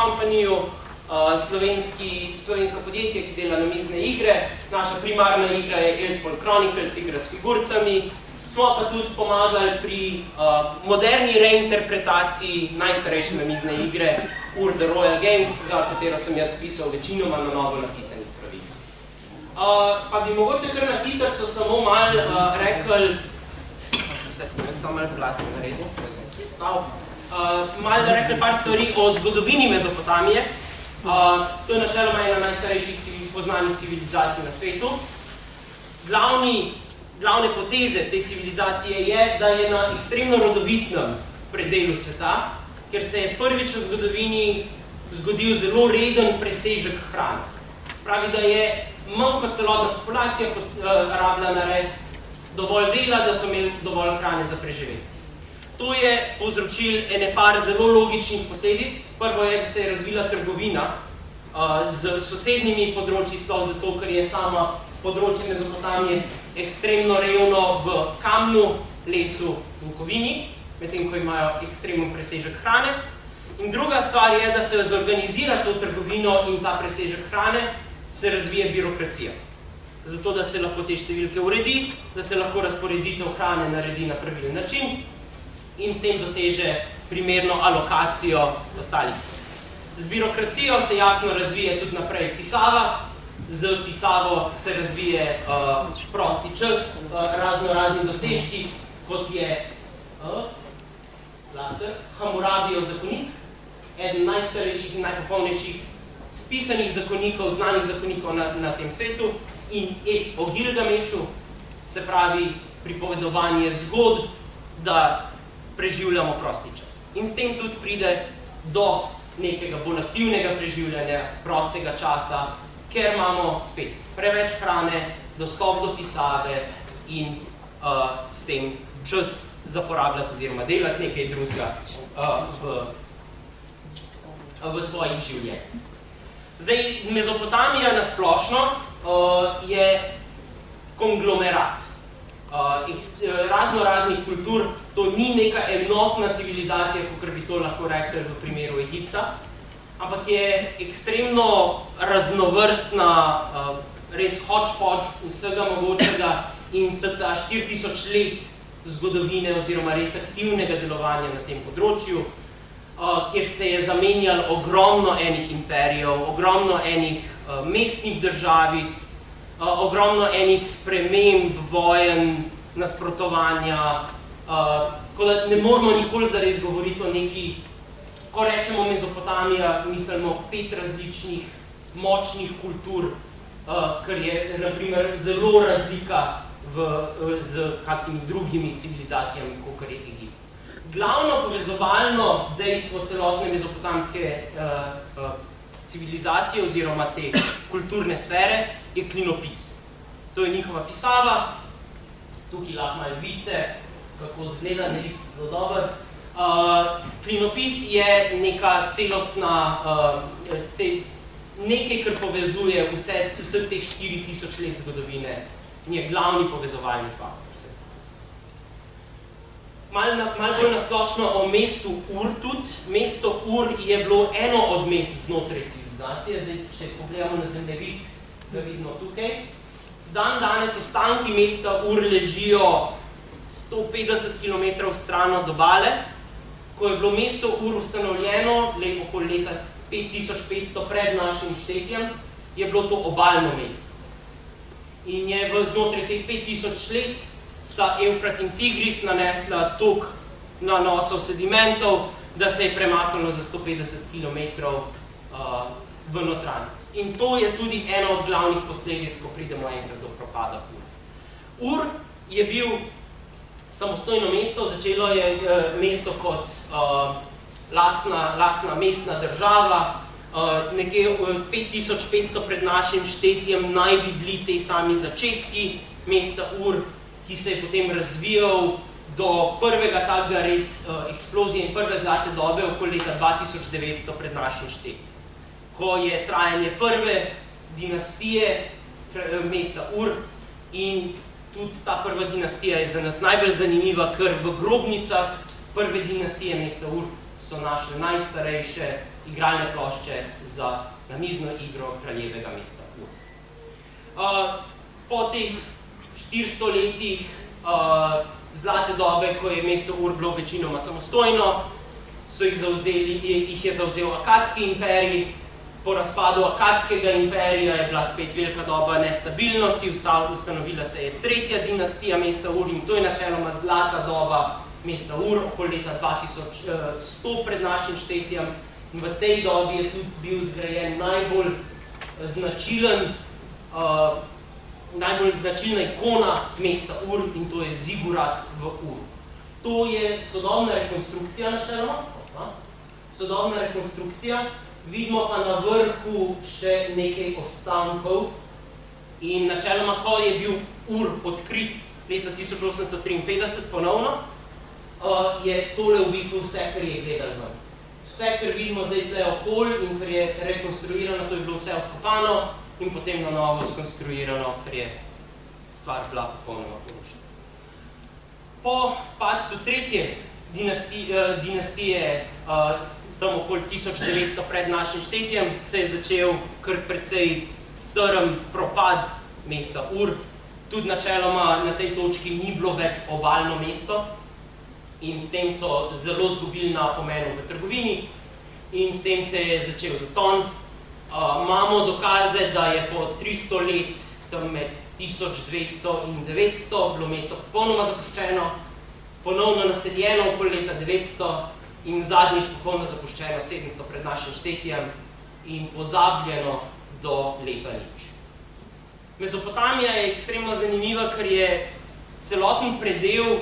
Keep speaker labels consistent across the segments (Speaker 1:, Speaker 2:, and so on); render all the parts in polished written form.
Speaker 1: Companyju, slovensko podjetje, ki dela namizne igre. Naša primarna igra je Eldfall Chronicles, igra s figurcami. Smo pa tudi pomagali pri moderni reinterpretaciji najstarejše namizne igre Ur the Royal Game, za katero sem jaz pisal večinoma na novo napisanih pravil. Pa bi mogoče kar na hitrco samo malo rekel, da sem jaz samo malo place naredil, malo da rekel par stvari o zgodovini Mezopotamije. To je načeloma ena najstarejših poznanih civilizacij na svetu. Glavne poteze te civilizacije je, da je na ekstremno rodovitnem predelu sveta, ker se je prvič v zgodovini zgodil zelo reden presežek hrane. Spravi, da je manj kot celotna populacija rabila narediti dovolj dela, da so imeli dovolj hrane za preživeti. To je povzročil ene par zelo logičnih posledic. Prvo je, da se je razvila trgovina z sosednjimi področji, sploh zato, ker je sama področje Mezopotamije ekstremno revno v kamnu, lesu in kovini, medtem ko imajo ekstremen presežek hrane. In druga stvar je, da se zorganizira to trgovino in ta presežek hrane, se razvije birokracija. Zato, da se lahko te številke uredi, da se lahko razporeditev hrane naredi na pravilen način in s tem doseže primerno alokacijo ostalih stvari. Z birokracijo se jasno razvije tudi naprej pisava, z pisavo se razvije prosti čas, raznorazni dosežki, kot je Hamurabijev zakonik, eden najstarejših in najpopolnejših spisanih zakonikov, znanih zakonikov na tem svetu, in ep o Gilgamešu, se pravi pripovedovanje zgodb, da preživljamo prosti čas. In s tem tudi pride do nekega bolj aktivnega preživljanja prostega časa, ker imamo spet preveč hrane, dostop do pisave in s tem čas zaporabljati oziroma delati nekaj drugega v svojih življenjih. Zdaj, Mezopotamija na splošno je konglomerat raznoraznih kultur. To ni neka enotna civilizacija, kakor bi to lahko rekli v primeru Egipta, ampak je ekstremno raznovrstna, res hodgepodge vsega mogočega in cca 4000 let zgodovine oziroma res aktivnega delovanja na tem področju, kjer se je zamenjalo ogromno enih imperijev, ogromno enih mestnih državic, ogromno enih sprememb, vojen, nasprotovanja, tako da ne moramo nikoli zares govoriti o neki, ko rečemo Mezopotamija, mislimo 5 različnih močnih kultur, kar je, na primer, zelo razlika z kakimi drugimi civilizacijami, kot je Egipt. Glavno povezovalno dejstvo celotne mezopotamske civilizacije oziroma te kulturne sfere je klinopis. To je njihova pisava. Tukaj lahko malo vidite, kako zgleda, ne vidite zelo dober. Klinopis je neka celostna, nekaj, kar povezuje vseh teh 4000 let zgodovine in je glavni povezovalni faktor. Malo bolj nasplošno o mestu Ur tudi. Mesto Ur je bilo eno od mest znotraj civilizacije. Zdaj, če pogledamo na zemljevid, ga vidimo tukaj. Danes ostanki mesta Ur ležijo 150 km stran od obale. Ko je bilo mesto Ur ustanovljeno, okoli leta 5500 pred našim štetjem, je bilo to obalno mesto. In je znotraj teh 5000 let sta Evfrat in Tigris nanesla toliko nanosov sedimentov, da se je premaknilo za 150 km v notranjost. In to je tudi ena od glavnih posledic, ko pridemo enkrat do propada Ur. Ur je bil samostojno mesto, začelo je mesto kot lastna mestna država, nekje 5500 pred našim štetjem naj bi bili te sami začetki mesta Ur, ki se je potem razvijal do prvega takega res eksplozije in prve zlate dobe okoli leta 2900 pred našim štetjem, ko je trajanje prve dinastije mesta Ur in tudi ta prva dinastija je za nas najbolj zanimiva, ker v grobnicah prve dinastije mesta Ur so našli najstarejše igralne plošče za namizno igro kraljevega mesta Ur. Po teh 400 letih zlate dobe, ko je mesto Ur bilo večinoma samostojno, jih je zavzel Akadski imperij. Po razpadu Akadskega imperija je bila spet velika doba nestabilnosti, ustanovila se je tretja dinastija mesta Ur in to je načeloma zlata doba mesta Ur, okoli leta 2100 pred našim štetjem. In v tej dobi je tudi bil zgrajen najbolj značilna ikona mesta Ur in to je zigurat v Ur. To je sodobna rekonstrukcija načeloma. Sodobna rekonstrukcija. Vidimo pa na vrhu še nekaj ostankov in načeloma, ko je bil Ur odkrit leta 1853 ponovno, je tole v bistvu vse, kar je gledali ven. Vse, kar vidimo zdaj tle okoli in kar je rekonstruirano, to je bilo vse odkopano in potem na novo skonstruirano, ker je stvar bila popolnoma porušena. Po padcu tretje dinastije, tam okoli 1900 pred našim štetjem, se je začel kar precej strm propad mesta Ur. Tudi načeloma na tej točki ni bilo več obalno mesto in s tem so zelo zgubili na pomenu v trgovini in s tem se je začel zaton. Imamo dokaze, da je po 300 let, tam med 1200 in 900, bilo mesto popolnoma zapuščeno, ponovno naseljeno okoli leta 900, in zadnjič popolno zapuščeno 700 pred našim štetjem in pozabljeno do leta nič. Mezopotamija je ekstremno zanimiva, ker je celoten predel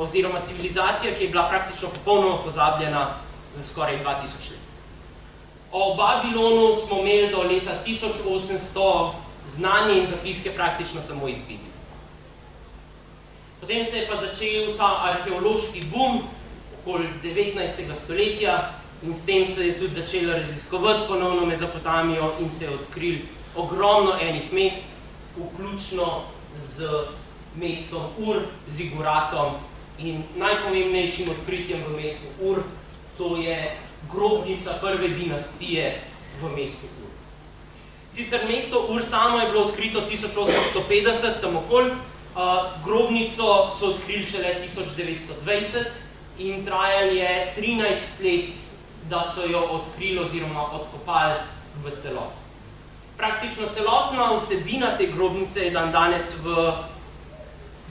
Speaker 1: oziroma civilizacija, ki je bila praktično popolnoma pozabljena za skoraj 2000 let. O Babilonu smo imeli do leta 1800 znanje in zapiske praktično samo iz Biblije. Potem se je pa začel ta arheološki boom okoli 19. stoletja in s tem se je tudi začelo raziskovati ponovno Mezopotamijo in se je odkrili ogromno enih mest, vključno z mestom Ur, ziguratom in najpomembnejšim odkritjem v mestu Ur, to je grobnica prve dinastije v mestu Ur. Sicer mesto Ur samo je bilo odkrito 1850, tam okoli, grobnico so odkrili šele 1920, in trajalo je 13 let, da so jo odkrili oziroma odkopali v celoti. Praktično celotna vsebina te grobnice je danes v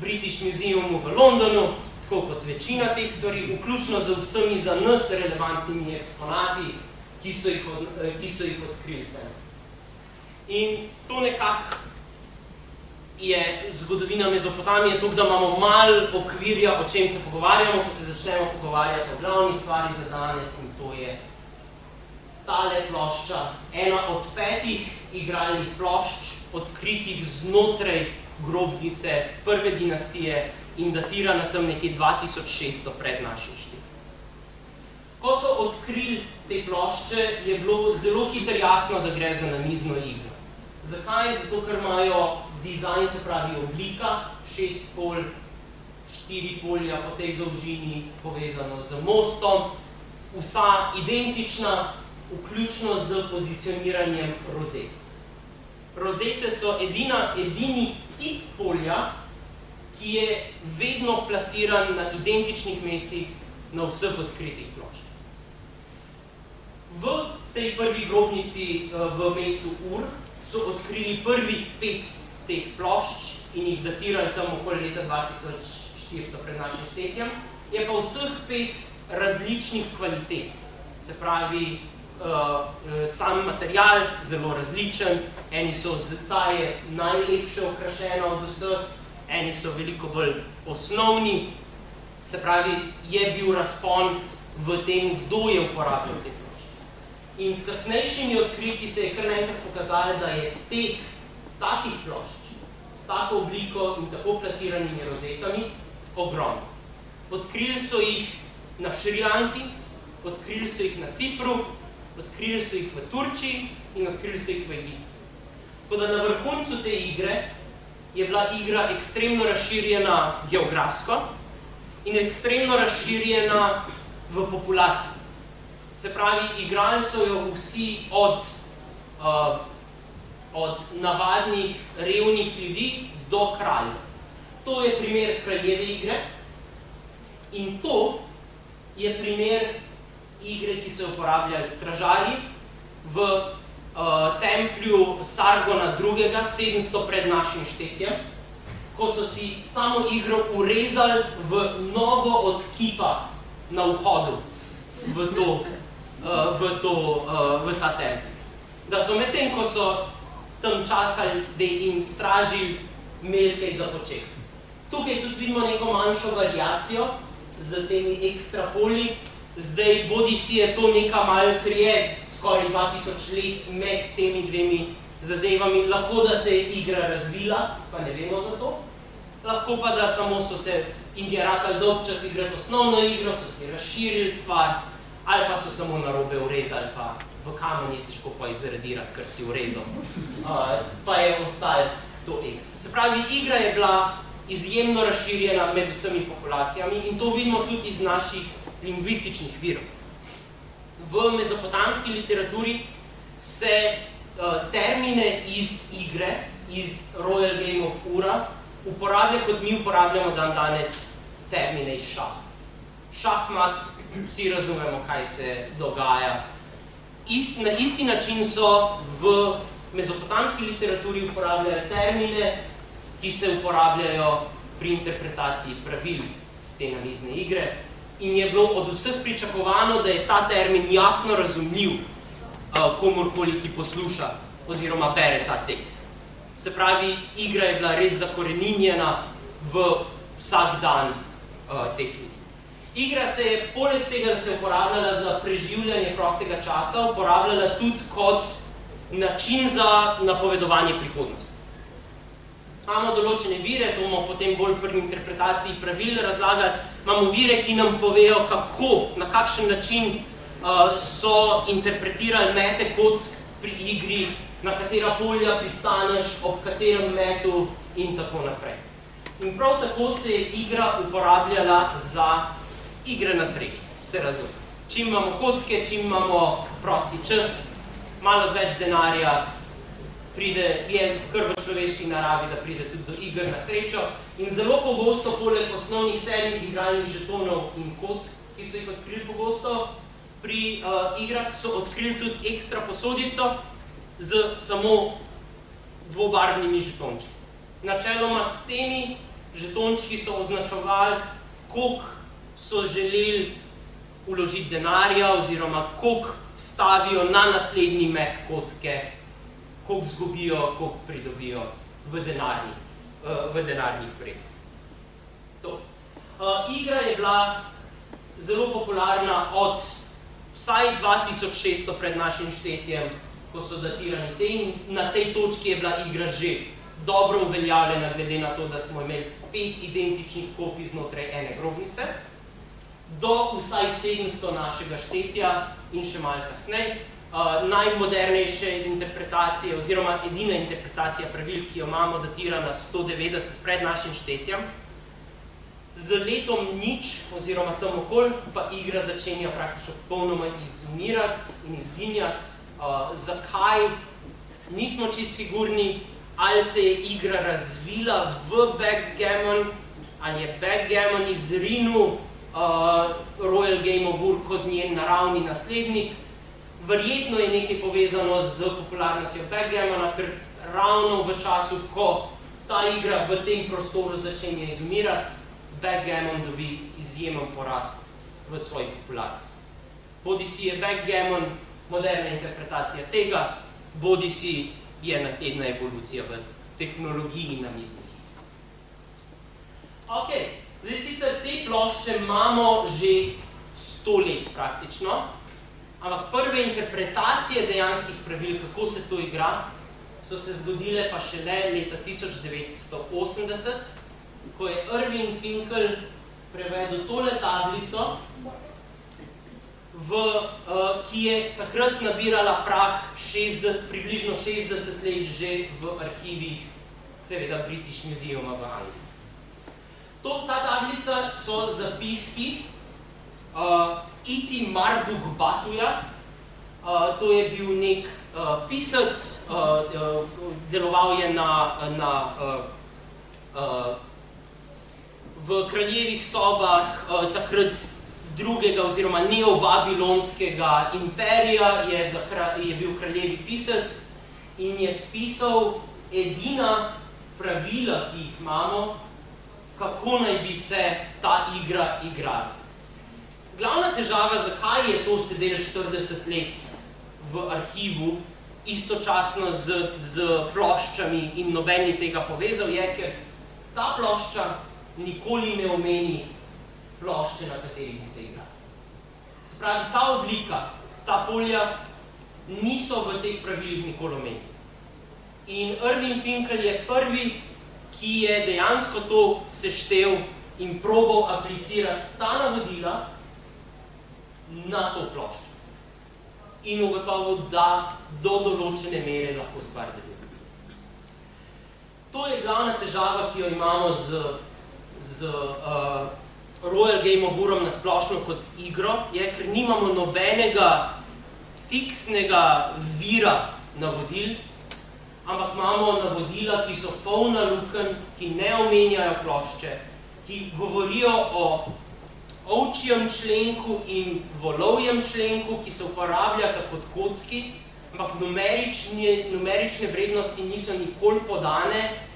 Speaker 1: British Museumu v Londonu, tako kot večina teh stvari, vključno z vsemi za nas relevantnimi eksponati, ki so jih odkrili. In to nekako je zgodovina Mezopotamije, tako da imamo malo okvirja, o čem se pogovarjamo, ko se začnemo pogovarjati o glavni stvari za danes in to je tale plošča, ena od 5 igralnih plošč, odkritih znotraj grobnice prve dinastije in datirana tam nekje 2600 pred našim štetjem. Ko so odkrili te plošče, je bilo zelo hitro jasno, da gre za namizno igro. Zakaj? Zato, ker imajo dizajn, se pravi oblika, 6 polj, 4 polja po tej dolžini, povezano z mostom, vsa identična, vključno z pozicioniranjem rozet. Rozete so edini tip polja, ki je vedno plasiran na identičnih mestih na vseh odkritih ploščah. V tej prvi grobnici v mestu Ur so odkrili prvih 5 teh plošč in jih datirali tam okoli leta 2400 pred našim štetjem, je pa vseh 5 različnih kvalitet. Se pravi, sam material zelo različen, eni so ta je najlepše okrašena od vseh, eni so veliko bolj osnovni, se pravi, je bil razpon v tem, kdo je uporabljal te plošče. In s kasnejšimi odkriti se je kar naenkrat pokazalo, da je teh takih plošč s tako obliko in tako plasiranimi rozetami ogromno. Odkrili so jih na Šrilanki, odkrili so jih na Cipru, odkrili so jih v Turčiji in odkrili so jih v Egiptu. Tako da na vrhuncu te igre je bila igra ekstremno razširjena geografsko in ekstremno razširjena v populaciji. Se pravi, igrali so jo vsi od navadnih, revnih ljudi do kraljev. To je primer kraljeve igre in to je primer igre, ki so uporabljali stražarji v templju Sargona II. 700 pred našim štetjem, ko so si samo igro urezali v nogo od kipa na vhodu v ta tempelj. Da so medtem, ko so tam čakali, da jim stražili imeli kaj za početi. Tukaj tudi vidimo neko manjšo variacijo z temi ekstra polji. Zdaj, bodi si je to neka malo krije, skoraj 2000 let med temi dvemi zadevami. Lahko, da se je igra razvila, pa ne vemo za to. Lahko pa, da samo so se jim je ratali dolg čas igrati osnovno igro, so se razširili stvar, ali pa so samo narobe urezali, pa v kamen je težko pa izredirati, kar si urezal. Pa je ostalo to ekstra. Se pravi, igra je bila izjemno razširjena med vsemi populacijami in to vidimo tudi iz naših lingvističnih virov. V mezopotamski literaturi se termine iz igre, iz Royal Game of Ura, uporablja, kot mi uporabljamo danes termine iz šaha. Šahmat, vsi razumemo, kaj se dogaja. Na isti način so v mezopotamski literaturi uporabljali termine, ki se uporabljajo pri interpretaciji pravil te namizne igre in je bilo od vseh pričakovano, da je ta termin jasno razumljiv komurkoli, ki posluša oziroma bere ta tekst. Se pravi, igra je bila res zakoreninjena v vsak dan teh ljudi. Igra se je, poleg tega, da se je uporabljala za preživljanje prostega časa, uporabljala tudi kot način za napovedovanje prihodnosti. Imamo določene vire, to bomo potem bolj pri interpretaciji pravil razlagali, imamo vire, ki nam povejo, kako, na kakšen način so interpretirali mete kock pri igri, na katera polja pristaneš, ob katerem metu in tako naprej. In prav tako se je igra uporabljala za igre na srečo, se razume. Čim imamo kocke, čim imamo prosti čas, malo več denarja, je kar v človeški naravi, da pride tudi do iger na srečo. In zelo pogosto, poleg osnovnih 7 igralnih žetonov in kock, ki so jih odkrili pogosto pri igrah, so odkrili tudi ekstra posodico z samo dvobarvnimi žetončki. Načeloma s temi žetončki so označevali, koliko so želeli vložiti denarja oziroma koliko stavijo na naslednji met kocke, koliko zgubijo, koliko pridobijo v denarnih vrednostih. Igra je bila zelo popularna od vsaj 2600 pred našim štetjem, ko so datirani te in na tej točki je bila igra že dobro uveljavljena, glede na to, da smo imeli 5 identičnih kopij znotraj ene grobnice, do vsaj 700 našega štetja in še malo kasneje. Najmodernejše interpretacije oziroma edina interpretacija pravil, ki jo imamo, datira na 190 pred našim štetjem. Z letom nič oziroma tam okoli pa igra začenja praktično popolnoma izumirati in izginjati. Zakaj? Nismo čisto sigurni, ali se je igra razvila v backgammon, ali je backgammon izrinil Royal Game of Ur kot njen naravni naslednik. Verjetno je nekaj povezano z popularnostjo backgammona, ker ravno v času, ko ta igra v tem prostoru začenja izumirati, backgammon dobi izjemen porast v svoji popularnosti. Bodisi je backgammon moderna interpretacija tega, bodisi je naslednja evolucija v tehnologiji namiznih iger. Ok, zdaj sicer te plošče imamo že 100 let praktično, ampak prve interpretacije dejanskih pravil, kako se to igra, so se zgodile pa šele leta 1980, ko je Irving Finkel prevedel tole tablico, ki je takrat nabirala prah približno 60 let že v arhivih, seveda British Museuma v Angliji. Ta tablica so zapiski E.T. Marduk Batuja. To je bil nek pisec, deloval je v kraljevih sobah takrat drugega oziroma neobabilonskega imperija, je bil kraljevi pisec in je spisal edina pravila, ki jih imamo, kako naj bi se ta igra igrala. Glavna težava, zakaj je to sedelo 40 let v arhivu, istočasno z ploščami in noben ni tega povezal, je, ker ta plošča nikoli ne omeni plošče, na kateri se igra. Se pravi, ta oblika, ta polja niso v teh pravilih nikoli omenjeni. In Irving Finkel je prvi, ki je dejansko to seštel in probal aplicirati ta navodila na to ploščo. In ugotovil, da do določene mere lahko stvar deluje. To je glavna težava, ki jo imamo z Royal Game of Urom na splošno kot z igro, je, ker nimamo nobenega fiksnega vira navodil, ampak imamo navodila, ki so polna lukenj, ki ne omenjajo plošče, ki govorijo o ovčjem členku in volovjem členku, ki se uporabljata kot kocki, ampak numerične vrednosti niso nikoli podane.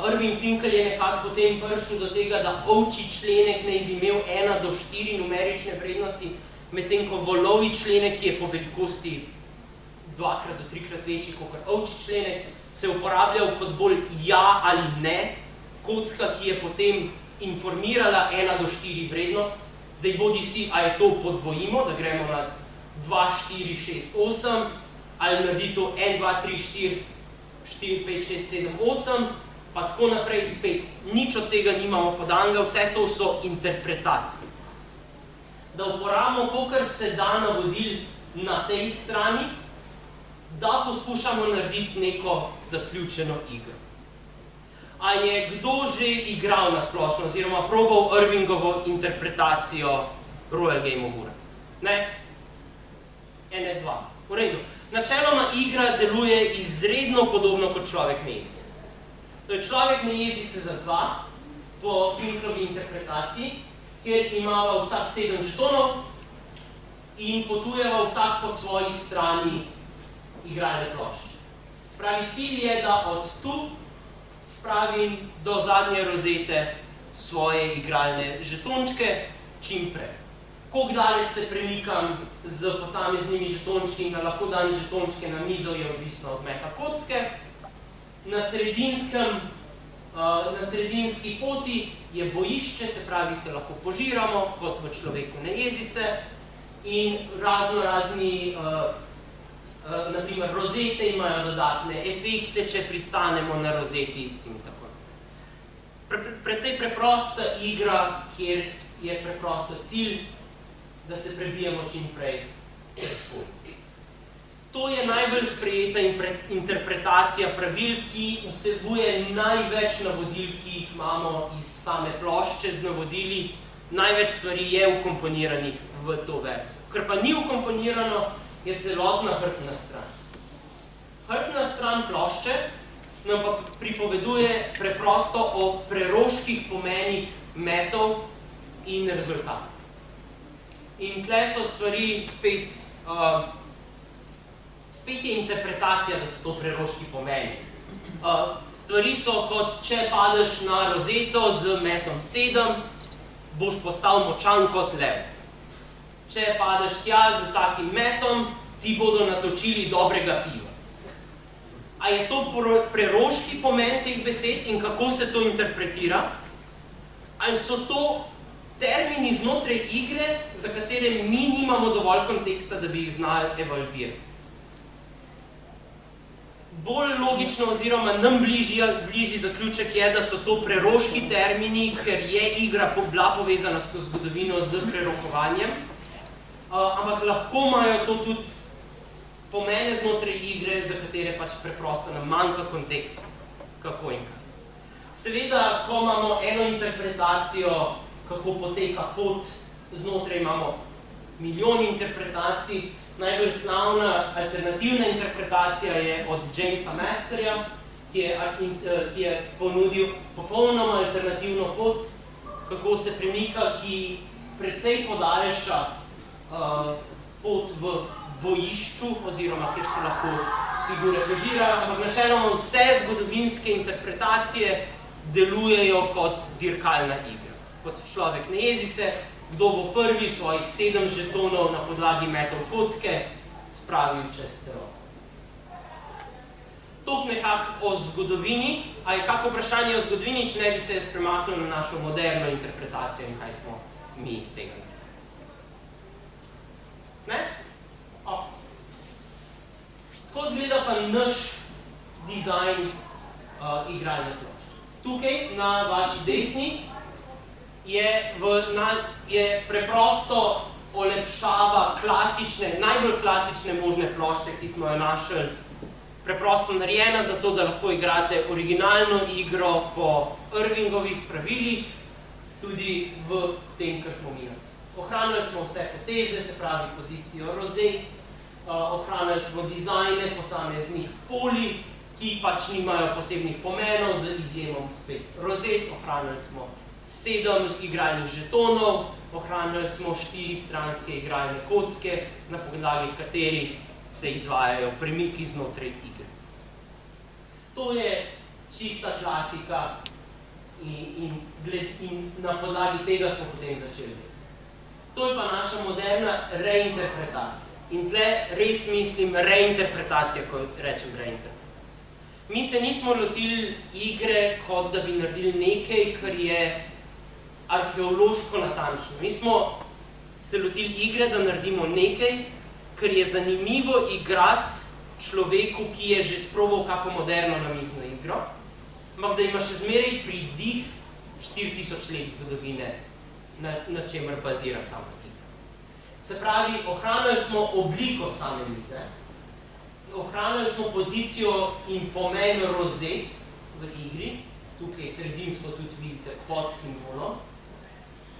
Speaker 1: Irving Finkel je nekako potem prišel do tega, da ovčji členek naj bi imel 1 do 4 numerične vrednosti, medtem ko volovji členek, ki je po velikosti 2-krat do 3-krat večji kot ovčji členek, se je uporabljal kot bolj ja ali ne kocka, ki je potem informirala 1 do 4 vrednost. Zdaj bodi si, a je to podvojimo, da gremo na 2, 4, 6, 8, ali naredi to 1, 2, 3, 4, 4, 5, 6, 7, 8, pa tako naprej spet. Nič od tega nimamo podanega, vse to so interpretacije. Da uporabimo, kolikor se da navodil na tej strani, da poskušamo narediti neko zaključeno igro. A je kdo že igral na splošno, oziroma probal Irvingovo interpretacijo Royal Game of Ura? Ne? 1, 2. V redu. Načeloma igra deluje izredno podobno kot človek ne jezi se. To je človek ne jezi se za 2 po Finkelovi interpretaciji, kjer imava vsak 7 žetonov in potujeva vsak po svoji strani igralne plošče. Spravi, cilj je, da od tu spravim do zadnje rozete svoje igralne žetončke čim prej. Koliko daleč se premikam z posameznimi žetončki in da lahko dam žetončke na mizo, je odvisno od meta kocke. Na sredinski poti je bojišče, se pravi, se lahko požiramo, kot v človeku ne jezi se, in razni naprimer rozete imajo dodatne efekte, če pristanemo na rozeti in tako. Precej preprosta igra, kjer je preprosto cilj, da se prebijemo čim prej čez polje. To je najbolj sprejeta interpretacija pravil, ki vsebuje največ navodil, ki jih imamo iz same plošče z navodili. Največ stvari je vkomponiranih v to verzijo. Ker pa ni vkomponirano, je celotna hrbtna stran. Hrbtna stran plošče nam pa pripoveduje preprosto o preroških pomenih metov in rezultatov. In tle so stvari spet je interpretacija, da so to preroški pomeni. Stvari so kot, če padeš na rozeto z metom 7, boš postal močan kot lev. Če padeš tja z takim metom, ti bodo natočili dobrega piva. A je to preroški pomen teh besed in kako se to interpretira? Ali so to termini znotraj igre, za katere mi nimamo dovolj konteksta, da bi jih znali evalvirati? Bolj logično oziroma nam bližji zaključek je, da so to preroški termini, ker je igra bila povezana skozi zgodovino z prerokovanjem, ampak lahko imajo to tudi pomene znotraj igre, za katere pač preprosto nam manjka kontekst, kako in kaj. Seveda, ko imamo eno interpretacijo, kako poteka pot, znotraj imamo milijon interpretacij. Najbolj slavna alternativna interpretacija je od Jamesa Masterja, ki je ponudil popolnoma alternativno pot, kako se premika, ki precej podaljša pot v bojišču, oziroma kjer se lahko figure požirajo, ampak načeloma vse zgodovinske interpretacije delujejo kot dirkalna igra. Kot človek ne jezi se, kdo bo prvi svojih 7 žetonov na podlagi metov kocke spravil čez celo. Toliko nekako o zgodovini, a je kako vprašanje o zgodovini, če ne bi se premaknil na našo moderno interpretacijo in kaj smo mi iz tega. Ne? Ok. Tako izgleda pa naš dizajn igralne plošče. Tukaj na vaši desni je preprosto olepšava klasične, najbolj klasične možne plošče, ki smo jo našli, preprosto narejena za to, da lahko igrate originalno igro po Irvingovih pravilih, tudi v tem, kar smo mi napisali. Ohranili smo vse poteze, se pravi pozicijo rozet, ohranili smo dizajne posameznih polij, ki pač nimajo posebnih pomenov, z izjemom spet rozet, ohranili smo 7 igralnih žetonov, ohranili smo 4 stranske igralne kocke, na podlagi katerih se izvajajo premiki znotraj igre. To je čista klasika in na podlagi tega smo potem začeli. To je pa naša moderna reinterpretacija. In tle res mislim reinterpretacija, ko rečem reinterpretacija. Mi se nismo lotili igre, kot da bi naredili nekaj, kar je arheološko natančno. Mi smo se lotili igre, da naredimo nekaj, kar je zanimivo igrati človeku, ki je že sprobal kako moderno namizno igro, ampak da ima še zmeraj pridih 4000 let zgodovine, na čemer bazira sama igra. Se pravi, ohranili smo obliko same mize, ohranili smo pozicijo in pomen rozet v igri, tukaj sredinsko tudi vidite pod simbolom,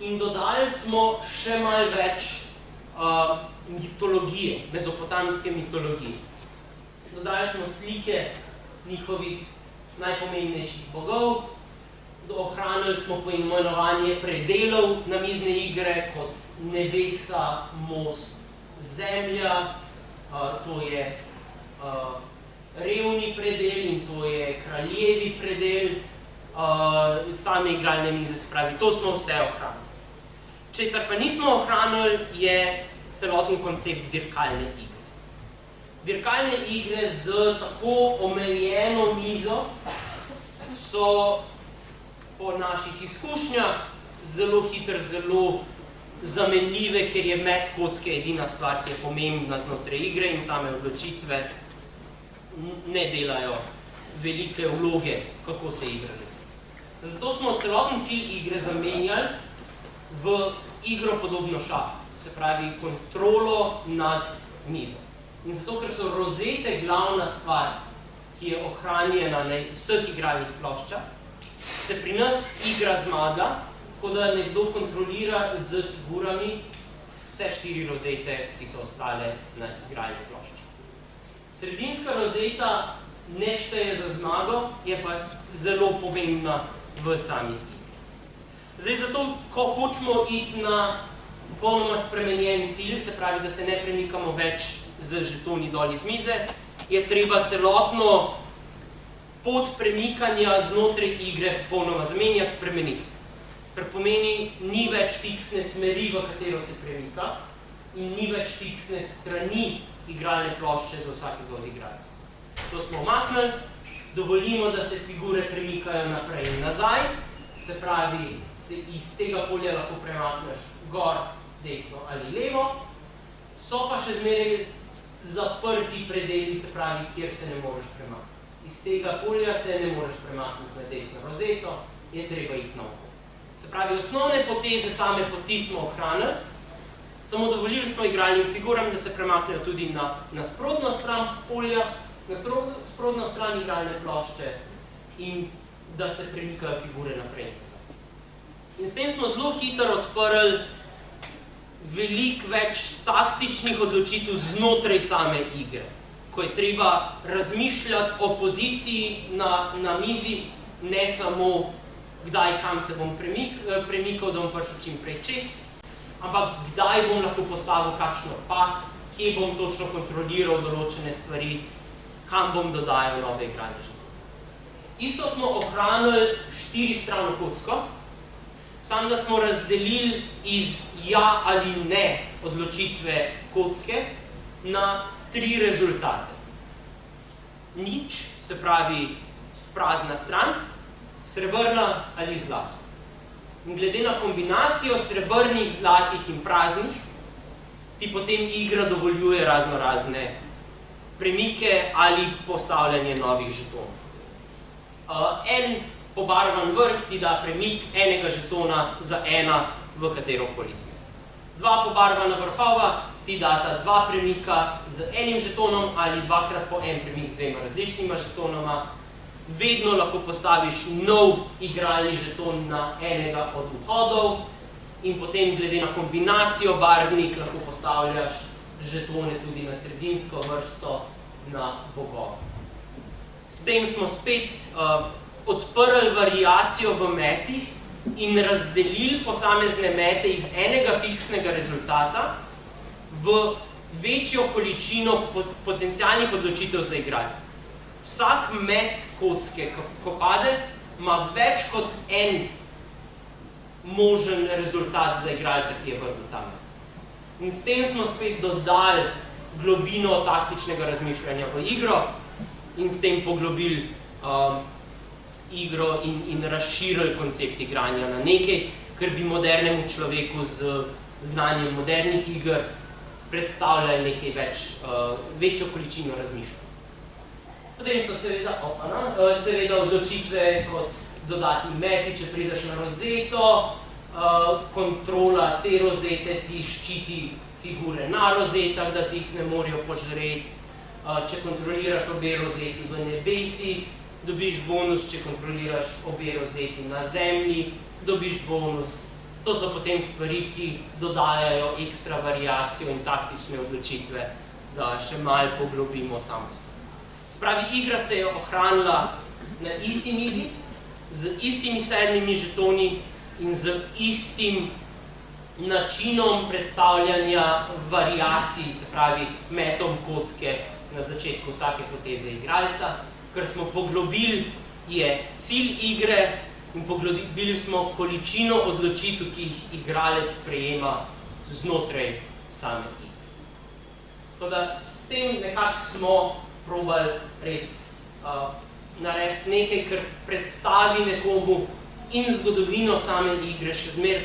Speaker 1: in dodali smo še malo več mitologije, mezopotamske mitologije. Dodali smo slike njihovih najpomembnejših bogov, ohranili smo poimenovanje predelov namizne igre kot nebesa, most, zemlja, to je revni predel in to je kraljevi predel, same igralne mize, se pravi, to smo vse ohranili. Česar pa nismo ohranili, je celoten koncept dirkalne igre. Dirkalne igre z tako omejeno mizo so po naših izkušnjah zelo hitro, zelo zamenljive, ker je met kocke edina stvar, ki je pomembna znotraj igre in same odločitve ne delajo velike vloge, kako se igra razvija. Zato smo celoten cilj igre zamenjali v igro podobno šahu, se pravi kontrolo nad mizo. In zato, ker so rozete glavna stvar, ki je ohranjena na vseh igralnih ploščah, se pri nas igra zmaga, tako da nekdo kontrolira z figurami vse 4 rozete, ki so ostale na igralni plošči. Sredinska rozeta ne šteje za zmago, je pa zelo pomembna v sami igri. Zdaj, zato, ko hočemo iti na popolnoma spremenjen cilj, se pravi, da se ne premikamo več z žetoni dol iz mize, je treba celotno pot premikanja znotraj igre popolnoma zamenjati, spremeniti. Kar pomeni, ni več fiksne smeri, v katero se premika, in ni več fiksne strani igralne plošče za vsakega od igralcev. To smo umaknili, dovolimo, da se figure premikajo naprej in nazaj, se pravi, se iz tega polja lahko premakneš gor, desno ali levo, so pa še zmeraj zaprti predeli, se pravi, kjer se ne moreš premakniti. Iz tega polja se ne moreš premakniti na desno rozeto, je treba iti naokoli. Se pravi, osnovne poteze same poti smo ohranili, samo dovolili smo igralnim figuram, da se premaknejo tudi na nasprotno stran polja, na nasprotno stran igralne plošče in da se premikajo figure naprej in nazaj. In s tem smo zelo hitro odprli veliko več taktičnih odločitev znotraj same igre, ko je treba razmišljati o poziciji na mizi, ne samo kdaj, kam se bom premikal, da bom prišel čim prej čez, ampak kdaj bom lahko postavil kakšno past, kje bom točno kontroliral določene stvari, kam bom dodajal nove igranje žetone. Isto smo ohranili 4-strano kocko, samo da smo razdelili iz ja ali ne odločitve kocke na 3 rezultate. Nič, se pravi prazna stran, srebrna ali zlata. In glede na kombinacijo srebrnih, zlatih in praznih, ti potem igra dovoljuje razne premike ali postavljanje novih žetonov. En pobarvan vrh ti da premik enega žetona za ena v katerokoli smer. 2 pobarvana vrhova ti data 2 premika z enim žetonom ali 2x po en premik z 2 različnima žetonoma. Vedno lahko postaviš nov igralni žeton na enega od vhodov in potem glede na kombinacijo barvnih lahko postavljaš žetone tudi na sredinsko vrsto na bogov. S tem smo spet odprli variacijo v metih in razdelili posamezne mete iz enega fiksnega rezultata v večjo količino potencialnih odločitev za igralce. Vsak met kocke, ko pade, ima več kot en možen rezultat za igralca, ki je vrgel ta met. In s tem smo spet dodali globino taktičnega razmišljanja v igro in s tem poglobili igro in razširili koncept igranja na nekaj, kar bi modernemu človeku z znanjem modernih iger predstavljali nekaj večjo količino razmišljanja. Potem so seveda odločitve kot dodatni meti, če prideš na rozeto, kontrola te rozete ti ščiti figure na rozetah, da ti jih ne morejo požreti. Če kontroliraš obe rozeti v nebesih, dobiš bonus, če kontroliraš obe rozeti na zemlji, dobiš bonus. To so potem stvari, ki dodajajo ekstra variacijo in taktične odločitve, da še malo poglobimo samostalno. Spravi, igra se je ohranila na isti mizi, z istimi 7 žetoni in z istim načinom predstavljanja variacij, se pravi metom kocke na začetku vsake poteze igralca. Kar smo poglobili je cilj igre in poglobili smo količino odločitev, ki jih igralec sprejema znotraj same igre. Tako s tem nekako smo probali res narediti nekaj, kar predstavi nekomu in zgodovino same igre, še zmer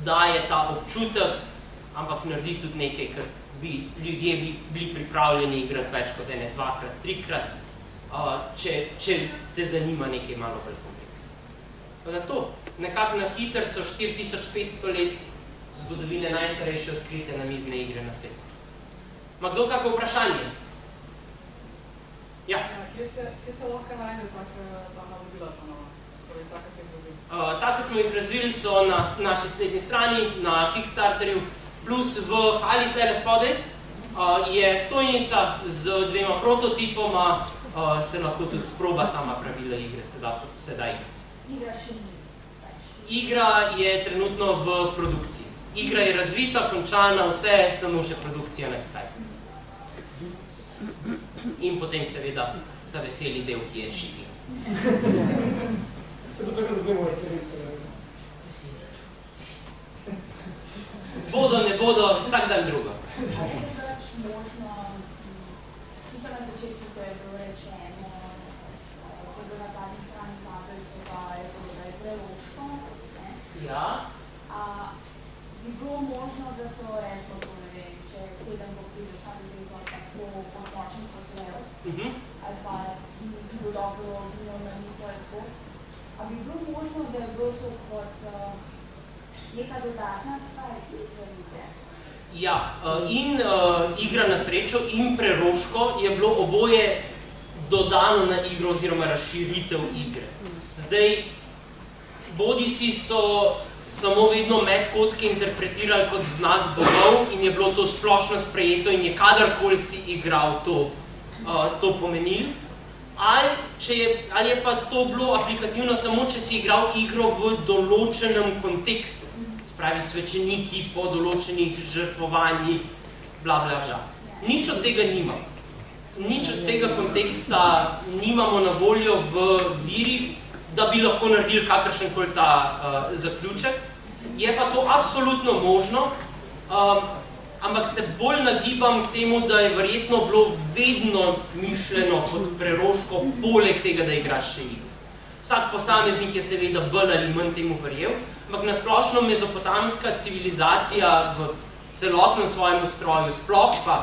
Speaker 1: daje ta občutek, ampak naredi tudi nekaj, kar bi ljudje bili pripravljeni igrati več kot 1, 2x, 3x, če te zanima nekaj malo bolj kompleksno. Tako to, nekako na hitrco 4500 let zgodovine najstarejše odkrite namizne igre na svetu. Ma kdo kako vprašanje? Ja.
Speaker 2: Kje se lahko najde taka navodila ponova? Torej, taka ste jih razvili?
Speaker 1: Tako smo jih razvili so na naši spletni strani, na Kickstarterju, plus v hali tle spodaj je stojnica z 2 prototipoma, se lahko tudi sproba sama pravila igre, sedaj.
Speaker 3: Igra še ni.
Speaker 1: Igra je trenutno v produkciji. Igra je razvita, končana, vse, samo še produkcija na Kitajskem. In potem seveda ta veseli del, ki je shipping. Bodo, ne bodo, vsak dan drugo.
Speaker 3: Ali je več možno, mislim na začetku, ko je bilo rečeno, ko je bilo na zadnji strani tablice, da je preložko,
Speaker 1: Ja.
Speaker 3: Bi bilo možno, da so recimo, če 7 bo prideš tam izvedno tako pomočen kot lev, ali pa tudi dobro vino na nito ali tako. A bi bilo možno, da je bilo to kot neka dodatna stvar izven igre?
Speaker 1: Ja, in igra na srečo in preroško je bilo oboje dodano na igro oziroma razširitev igre. Zdaj, bodisi so samo vedno medkocke interpretirali kot znak bogov in je bilo to splošno sprejeto in je kadarkoli si igral to pomenil. Ali je pa to bilo aplikativno samo, če si igral igro v določenem kontekstu, spravi svečeniki po določenih žrtvovanjih, bla, bla, bla. Nič od tega nimamo. Nič od tega konteksta nimamo na voljo v virih, da bi lahko naredili kakršenkoli ta zaključek. Je pa to absolutno možno, ampak se bolj nagibam k temu, da je verjetno bilo vedno mišljeno kot preroško, poleg tega, da igraš še igro. Vsak posameznik je seveda bolj ali manj temu verjel, ampak na splošno mezopotamska civilizacija v celotnem svojem ustroju, sploh pa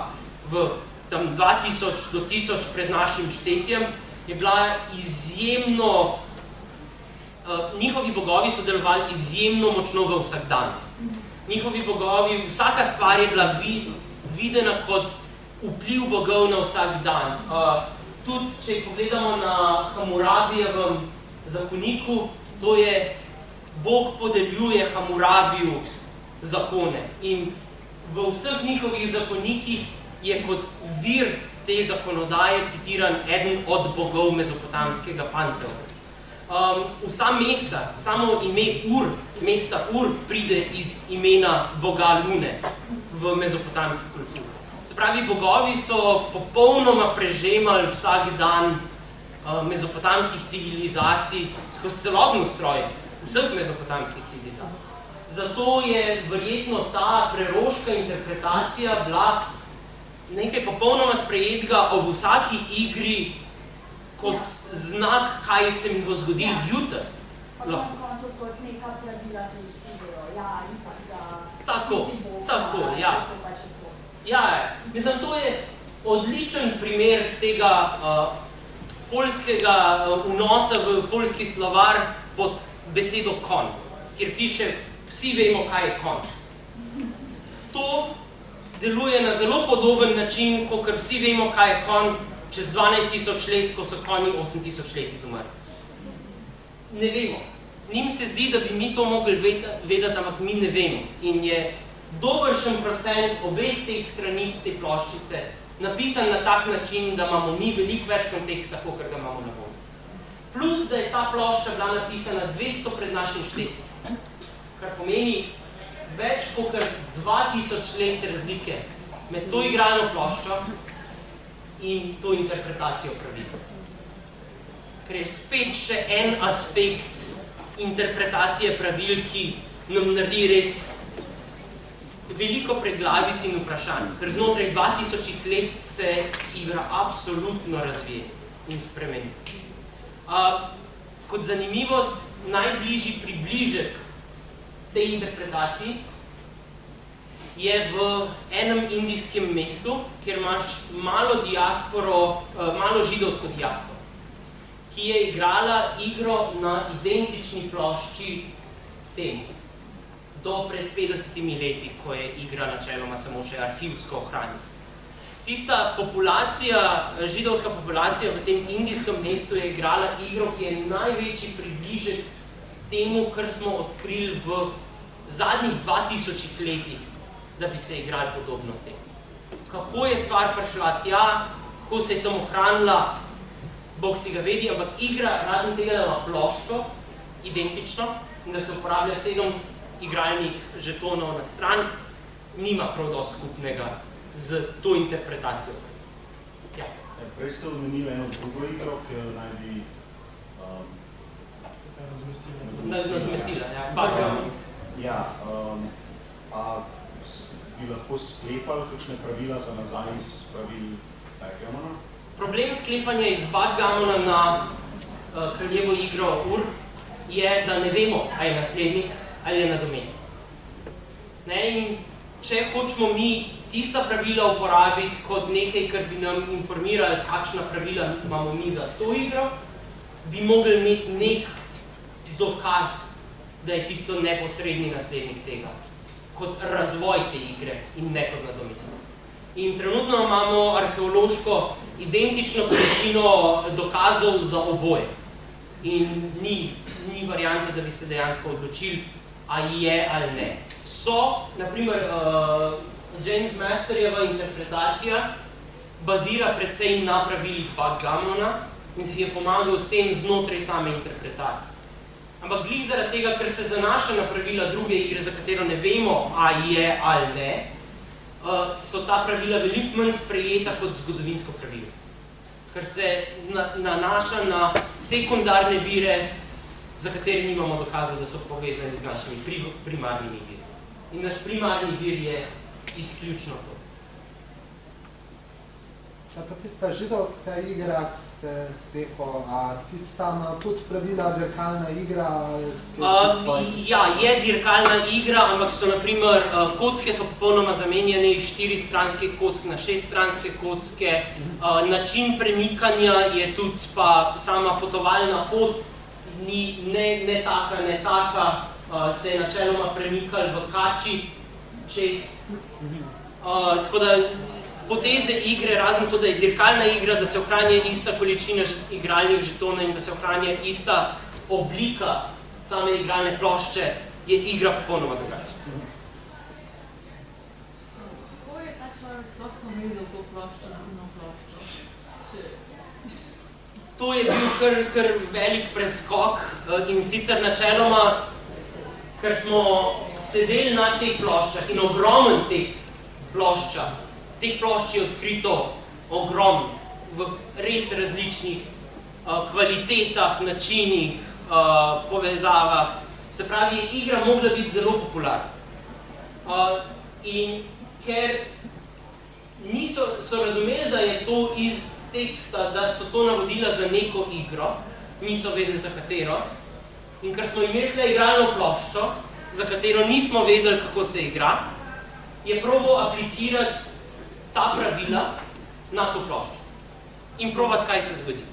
Speaker 1: v tam 2000 do 1000 pred našim štetjem, je bila izjemno, njihovi bogovi so delovali izjemno močno v vsakdan. Njihovi bogovi, vsaka stvar je bila videna kot vpliv bogov na vsak dan. Tudi, če pogledamo na Hamurabijevem zakoniku, to je, Bog podeljuje Hamurabiju zakone. In v vseh njihovih zakonikih je kot vir te zakonodaje citiran eden od bogov mezopotamskega panteona. Vsa mesta, samo ime mesta Ur pride iz imena boga Lune v mezopotamski kulturi. Se pravi, bogovi so popolnoma prežemali vsak dan mezopotamskih civilizacij skozi celotno ustroj vseh mezopotamskih civilizacij. Zato je verjetno ta preroška interpretacija bila nekaj popolnoma sprejetega ob vsaki igri kot znak, kaj se mi bo zgodil jutri.
Speaker 3: Pa na koncu kot neka pravila, ki vsi vejo, ja, in tak, da...
Speaker 1: Tako, ja. Ja, mislim, to je odličen primer tega poljskega vnosa v poljski slovar pod besedo konj, kjer piše, vsi vemo, kaj je konj. To deluje na zelo podoben način, kakor vsi vemo, kaj je konj, čez 12 000 let, ko so konji 8 000 let izumrli. Ne vemo. Njim se zdi, da bi mi to mogli vedeti, ampak mi ne vemo. In je dobršen procent obeh teh stranic te ploščice napisan na tak način, da imamo mi veliko več konteksta, kot ga imamo na voljo. Plus, da je ta plošča bila napisana 200 pred našim štetjem, kar pomeni več kot 2000 let razlike med to igralno ploščo in to interpretacijo pravil. Ker je spet še en aspekt interpretacije pravil, ki nam naredi res veliko preglavic in vprašanj, ker znotraj 2000 let se igra absolutno razvije in spremeni. Kot zanimivost, najbližji približek tej interpretaciji je v enem indijskem mestu, kjer imaš malo židovsko diasporo, ki je igrala igro na identični plošči temu, do pred 50 leti, ko je igra načeloma samo še arhivsko ohranjena. Tista populacija, židovska populacija v tem indijskem mestu je igrala igro, ki je največji približek temu, kar smo odkrili v zadnjih 2000 letih, da bi se igrali podobno temu. Kako je stvar prišla tja, kako se je tam ohranila, Bog si ga vedi, ampak igra, razen tega, da ima ploščo, identično, in da se uporablja 7 igralnih žetonov na stran, nima prav dosti skupnega z to interpretacijo. Ja.
Speaker 4: Prej ste omenili eno drugo igro, ki naj bi
Speaker 1: nadomestila, ja. Backgammon.
Speaker 4: Ja, a bi lahko sklepali kakšne pravila za nazaj iz pravil Backgammona?
Speaker 1: Problem sklepanja iz Backgammona na kraljevo igro Ur je, da ne vemo, ali je naslednik ali je nadomestnik. In če hočemo mi tista pravila uporabiti kot nekaj, kar bi nam informirali, kakšna pravila imamo mi za to igro, bi mogli imeti nek dokaz, da je tisto neposredni naslednik tega, kot razvoj te igre in ne kot nadomestnik. In trenutno imamo arheološko identično količino dokazov za oboje. in ni variante, da bi se dejansko odločili, ali je ali ne. So, naprimer, James Masterjeva interpretacija bazira predvsej na pravilih backgammona in si je pomagal s tem znotraj same interpretacije. Ampak glih zaradi tega, ker se zanaša na pravila druge igre, za katero ne vemo, ali je ali ne, so ta pravila veliko manj sprejeta kot zgodovinsko pravilo. Ker se nanaša na sekundarne vire, za katere nimamo dokazov, da so povezani z našimi primarnimi viri. In naš primarni vir je izključno to.
Speaker 5: Pa tista židovska igra, ki ste rekel, tista ima tudi pravila dirkalna igra?
Speaker 1: Ja, je dirkalna igra, ampak so naprimer kocke so popolnoma zamenjene iz 4 stranskih kock na 6 stranske kocke. Način premikanja je tudi pa sama potovalna pot, ni ne taka, se je načeloma premikali v kači čez. Tako da poteze igre, razen to, da je dirkalna igra, da se ohranja ista količina igralnih žetonov in da se ohranja ista oblika same igralne plošče, je igra popolnoma drugačna.
Speaker 2: Kako je ta človek sploh pomeril to ploščo z drugo ploščo?
Speaker 1: To je bil kar velik preskok in sicer načeloma, ker smo sedeli na teh ploščah in ogromen teh ploščah. Teh plošč je odkrito ogromno, v res različnih kvalitetah, načinih, povezavah. Se pravi, je igra mogla biti zelo popularna. In ker so razumeli, da je to iz teksta, da so to navodila za neko igro, niso vedeli za katero, in ker smo imeli tle igralno ploščo, za katero nismo vedeli, kako se igra, je probal aplicirati ta pravila na to ploščo in probati, kaj se zgodi.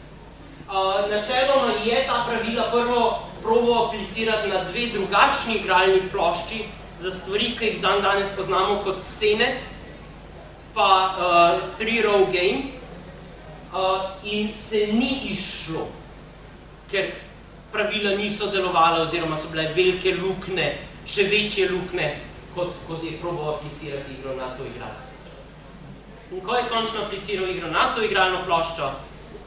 Speaker 1: Načeloma je ta pravila prvo probal aplicirati na 2 drugačni igralni plošči za stvari, ki jih danes poznamo kot Senet, pa 3-row game, in se ni izšlo, ker pravila niso delovala oziroma so bile velike lukne, še večje lukne, kot je probal aplicirati igro na to igralno. In ko je končno apliciral igro na to igralno ploščo,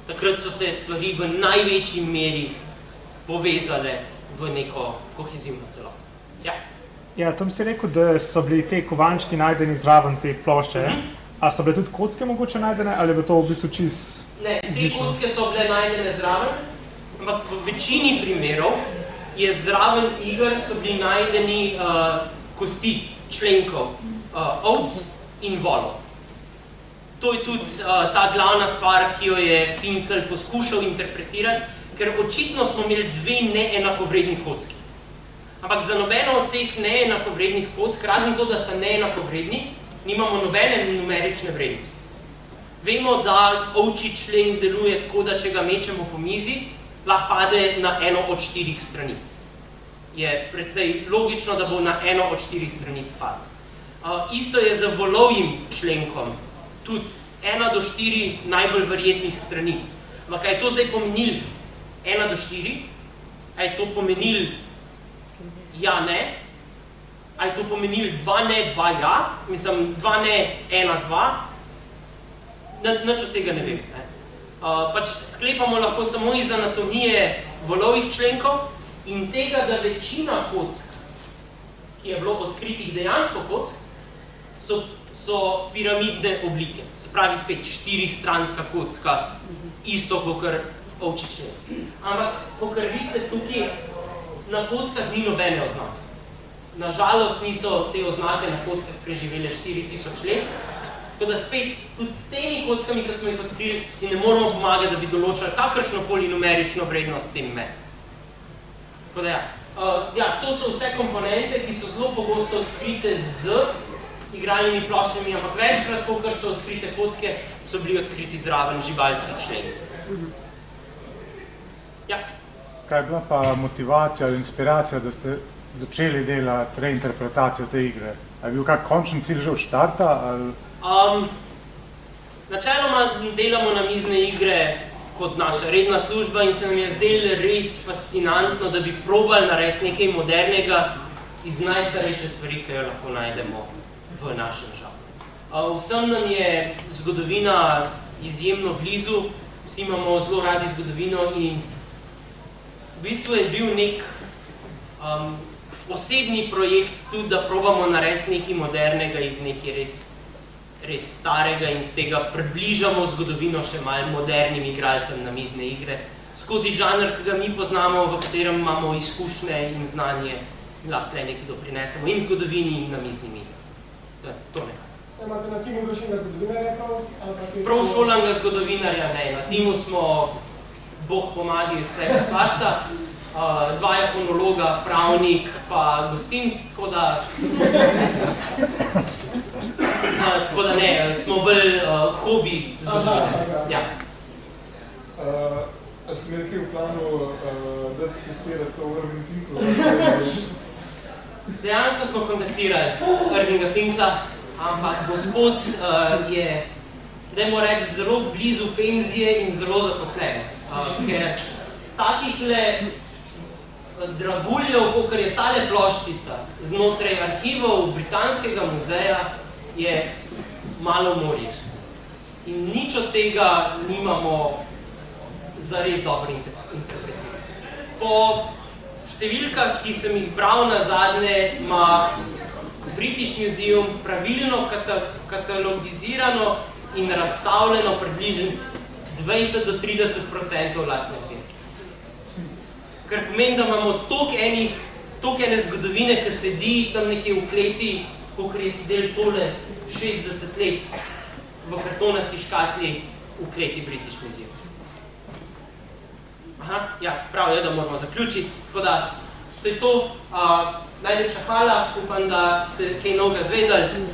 Speaker 1: takrat so se stvari v največji meri povezale v neko kohezivno celoto. Ja.
Speaker 6: Ja, tam si rekel, da so bili te kovančki najdeni zraven te plošče. A so bile tudi kocke mogoče najdene, ali je to v bistvu čist?
Speaker 1: Ne, te kocke so bile najdene zraven, ampak v večini primerov je zraven iger so bili najdeni kosti, členkov, ovc in volov. To je tudi ta glavna stvar, ki jo je Finkel poskušal interpretirati, ker očitno smo imeli 2 neenakovredni kocki. Ampak za nobeno od teh neenakovrednih kock, razen to, da sta neenakovredni, nimamo nobene numerične vrednosti. Vemo, da ovčji člen deluje tako, da če ga mečemo po mizi, lahko pade na eno od 4 stranic. Je precej logično, da bo na eno od 4 stranic padel. Isto je z volovjim členkom. Tudi 1 do 4 najbolj verjetnih stranic. Ampak, kaj je to zdaj pomenil 1 do 4? A je to pomenil ja, ne? A je to pomenil 2 ne, 2 ja? Mislim, 2 ne, 1, 2? Nič od tega ne vem. Pač sklepamo lahko samo iz anatomije volovih členkov in tega, da večina kock, ki je bilo odkritih dejansko kock, so piramidne oblike. Se pravi spet 4-stranska kocka, isto kakor ovčji člen. Ampak, kakor vidite tukaj, na kockah ni nobene oznake. Nažalost niso te oznake na kockah preživele 4000 let. Tako da spet, tudi s temi kockami, ki smo jih odkrili, si ne moramo pomagati, da bi določali kakršnokoli numerično vrednost tem metu. Tako da ja, to so vse komponente, ki so zelo pogosto odkrite z igralnimi ploščami, ampak večkrat, kakor so odkrite kocke, so bili odkriti zraven živalski člen. Ja.
Speaker 6: Kaj je bila pa motivacija ali inspiracija, da ste začeli delati reinterpretacijo te igre? Je bil kak končen cilj že od štarta?
Speaker 1: Načeloma delamo namizne igre kot naša redna služba in se nam je zdelo res fascinantno, da bi probali narediti nekaj modernega iz najstarejše stvari, ki jo lahko najdemo v našem žanru. Vsem nam je zgodovina izjemno blizu, vsi imamo zelo radi zgodovino in v bistvu je bil nek osebni projekt tudi, da probamo narediti nekaj modernega iz nekaj res starega in z tega približamo zgodovino še malo modernim igralcem na mizne igre, skozi žanr, ki ga mi poznamo, v katerem imamo izkušnje in znanje in lahko nekaj doprinesemo in zgodovini in na miznimi igre. To nekaj.
Speaker 7: Se imate na timu še zgodovinarja prav?
Speaker 1: Prav šolanega zgodovinarja ne. Na timu smo, Bog pomagi, vsega svašta. Dva japonologa, pravnik pa gostinc, tako da ne, smo bolj hobi zgodovinarja. Ja.
Speaker 7: A ste imeli kaj v planu, da testirate to Irving Finkl?
Speaker 1: Dejansko smo kontaktirali Irvinga Finkla, ampak gospod je, dajmo reči, zelo blizu penzije in zelo zaposlen. Ker takihle draguljev, kakor je tale ploščica znotraj arhivov Britanskega muzeja, je malo morje. In nič od tega nimamo zares dobro interpretirati. Po številkah, ki sem jih bral nazadnje, ima British Museum pravilno katalogizirano in razstavljeno približno 20 do 30% vlastne zbirke. Kar pomeni, da imamo toliko ene zgodovine, ki sedi tam nekje v kleti, kakor je sedel tole 60 let v kartonasti škatli v kleti British Museum. Aha, ja, prav je, da moramo zaključiti, tako da to je to. Najlepša hvala, upam, da ste kaj novega zvedeli.